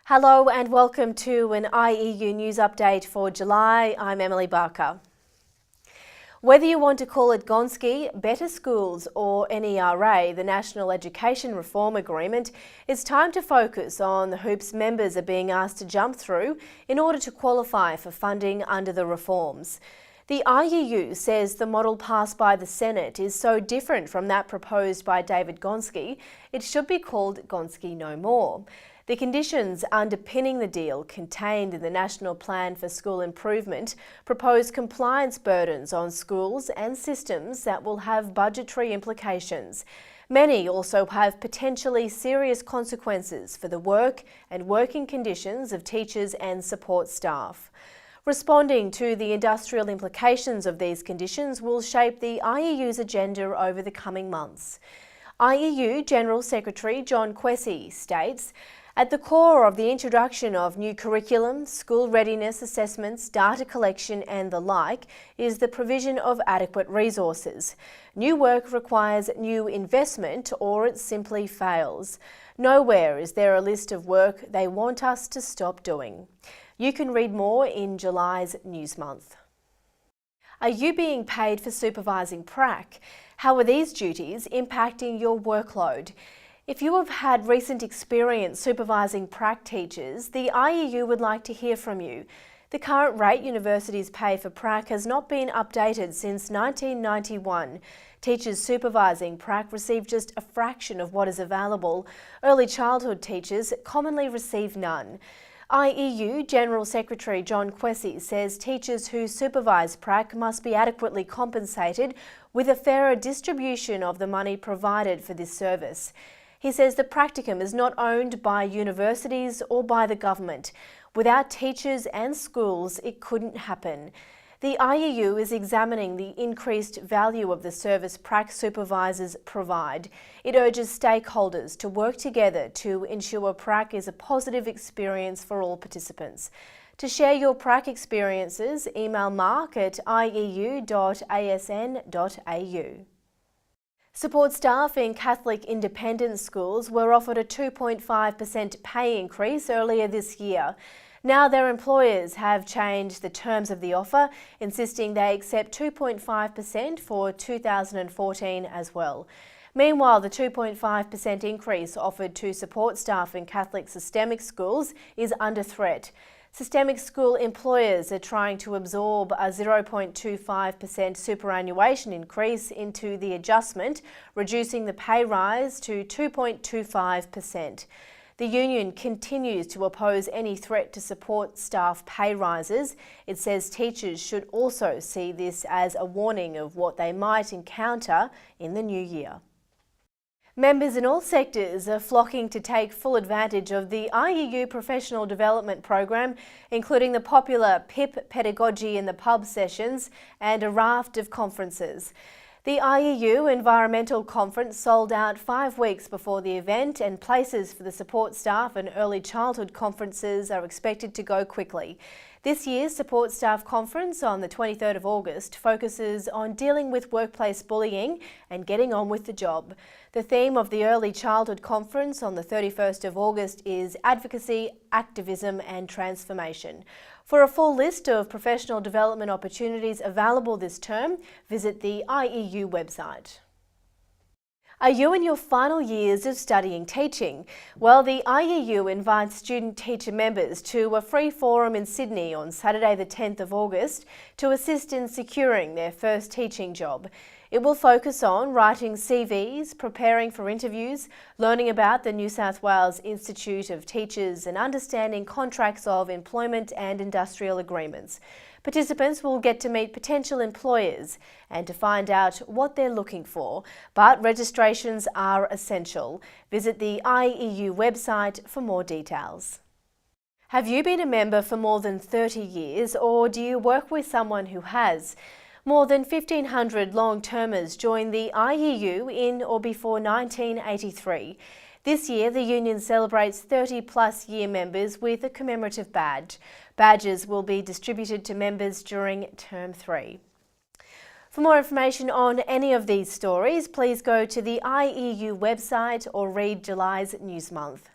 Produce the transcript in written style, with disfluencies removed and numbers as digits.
Hello and welcome to an IEU news update for July. I'm Emily Barker. Whether you want to call it Gonski, Better Schools or NERA, the National Education Reform Agreement, it's time to focus on the hoops members are being asked to jump through in order to qualify for funding under the reforms. The IEU says the model passed by the Senate is so different from that proposed by David Gonski, it should be called Gonski no more. The conditions underpinning the deal contained in the National Plan for School Improvement propose compliance burdens on schools and systems that will have budgetary implications. Many also have potentially serious consequences for the work and working conditions of teachers and support staff. Responding to the industrial implications of these conditions will shape the IEU's agenda over the coming months. IEU General Secretary Gonski states, "At the core of the introduction of new curriculum, school readiness assessments, data collection and the like is the provision of adequate resources. New work requires new investment or it simply fails. Nowhere is there a list of work they want us to stop doing." You can read more in July's News Month. Are you being paid for supervising Prac? How are these duties impacting your workload? If you have had recent experience supervising Prac teachers, the IEU would like to hear from you. The current rate universities pay for Prac has not been updated since 1991. Teachers supervising Prac receive just a fraction of what is available. Early childhood teachers commonly receive none. IEU General Secretary Gonski says teachers who supervise Prac must be adequately compensated with a fairer distribution of the money provided for this service. He says the practicum is not owned by universities or by the government. Without teachers and schools, it couldn't happen. The IEU is examining the increased value of the service Prac supervisors provide. It urges stakeholders to work together to ensure Prac is a positive experience for all participants. To share your Prac experiences, email mark@ieu.asn.au. Support staff in Catholic independent schools were offered a 2.5% pay increase earlier this year. Now their employers have changed the terms of the offer, insisting they accept 2.5% for 2014 as well. Meanwhile, the 2.5% increase offered to support staff in Catholic systemic schools is under threat. Systemic school employers are trying to absorb a 0.25% superannuation increase into the adjustment, reducing the pay rise to 2.25%. The union continues to oppose any threat to support staff pay rises. It says teachers should also see this as a warning of what they might encounter in the new year. Members in all sectors are flocking to take full advantage of the IEU Professional Development Program, including the popular PIP Pedagogy In The Pub sessions and a raft of conferences. The IEU Environmental Conference sold out 5 weeks before the event, and places for the support staff and early childhood conferences are expected to go quickly. This year's Support Staff Conference on the 23rd of August focuses on dealing with workplace bullying and getting on with the job. The theme of the Early Childhood Conference on the 31st of August is Advocacy, Activism and Transformation. For a full list of professional development opportunities available this term, visit the IEU website. Are you in your final years of studying teaching? Well, the IEU invites student-teacher members to a free forum in Sydney on Saturday the 10th of August to assist in securing their first teaching job. It will focus on writing CVs, preparing for interviews, learning about the New South Wales Institute of Teachers and understanding contracts of employment and industrial agreements. Participants will get to meet potential employers and to find out what they're looking for, but registrations are essential. Visit the IEU website for more details. Have you been a member for more than 30 years, or do you work with someone who has? More than 1,500 long-termers joined the IEU in or before 1983. This year, the union celebrates 30-plus year members with a commemorative badge. Badges will be distributed to members during Term 3. For more information on any of these stories, please go to the IEU website or read July's News Month.